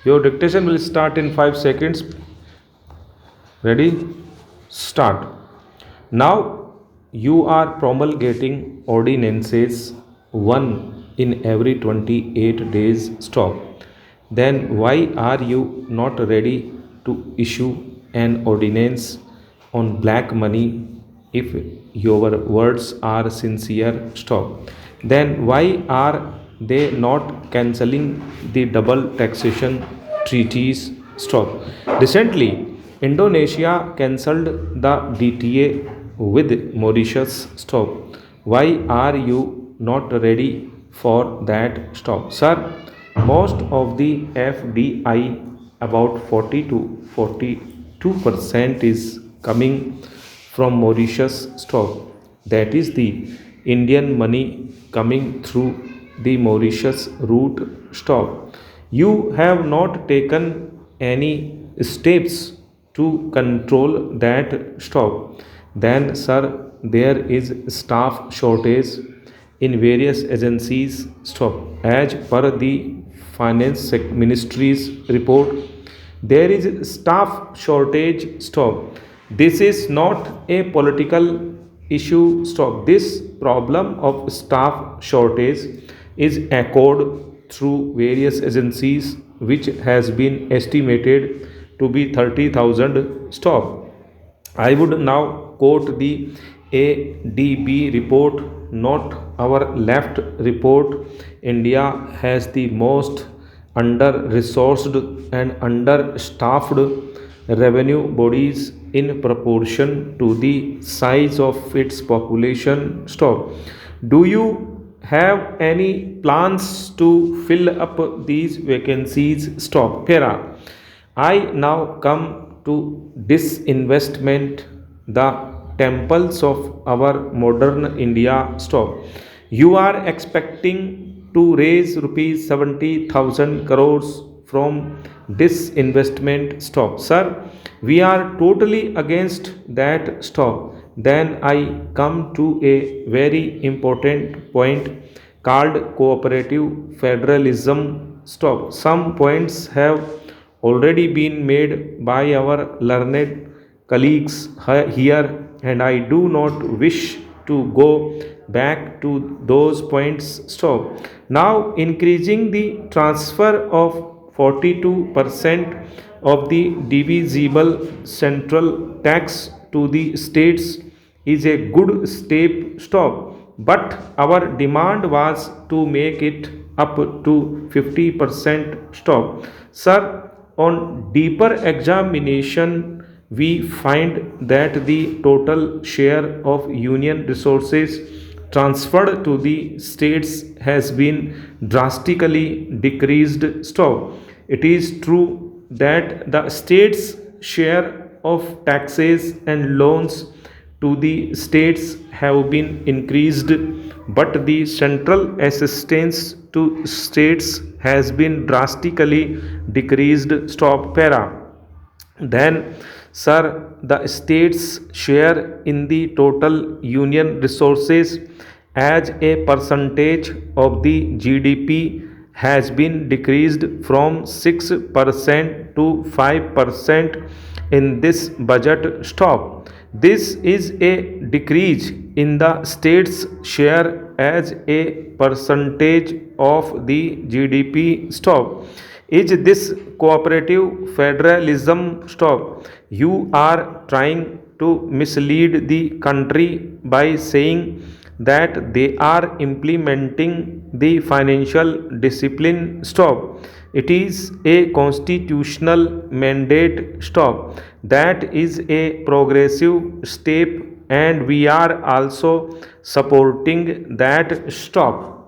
Your dictation will start in 5 seconds. Ready? Start. Now you are promulgating ordinances one in every 28 days. Stop. Then why are you not ready to issue an ordinance on black money if your words are sincere? Stop. Then why are they not cancelling the double taxation treaties? Stop. Recently, Indonesia cancelled the DTA with Mauritius. Stop. Why are you not ready for that? Stop. Sir, most of the FDI, about 40 to 42% is coming from Mauritius. Stop. That is the Indian money coming through the Mauritius route. Stop. You have not taken any steps to control that. Stop. Then, sir, there is staff shortage in various agencies. Stop. As per the finance ministry's report, there is staff shortage. Stop. This is not a political issue. Stop. This problem of staff shortage is echoed through various agencies, which has been estimated to be 30,000. Stop. I would now quote the ADB report, not our left report. India has the most under resourced and understaffed revenue bodies in proportion to the size of its population. Stop. Do you have any plans to fill up these vacancies? Stop. Para. I now come to disinvestment, the temples of our modern India. Stop. You are expecting to raise rupees 70,000 crores from disinvestment. Stop. Sir, we are totally against that. Stop. Then I come to a very important point called cooperative federalism. Stop. Some points have already been made by our learned colleagues here, and I do not wish to go back to those points. Stop. Now, increasing the transfer of 42% of the divisible central tax to the states is a good step. Stop. But our demand was to make it up to 50%. Stop. Sir, on deeper examination, we find that the total share of union resources transferred to the states has been drastically decreased. Stop. It is true that the states' share of taxes and loans to the states have been increased, but the central assistance to states has been drastically decreased. Stop. Para. Then, sir, the states' share in the total union resources as a percentage of the GDP has been decreased from 6% to 5% in this budget. Stop. This is a decrease in the state's share as a percentage of the GDP. Stop. Is this cooperative federalism? Stop. You are trying to mislead the country by saying that they are implementing the financial discipline. Stop. It is a constitutional mandate. Stop. That is a progressive step, and we are also supporting that. Stop.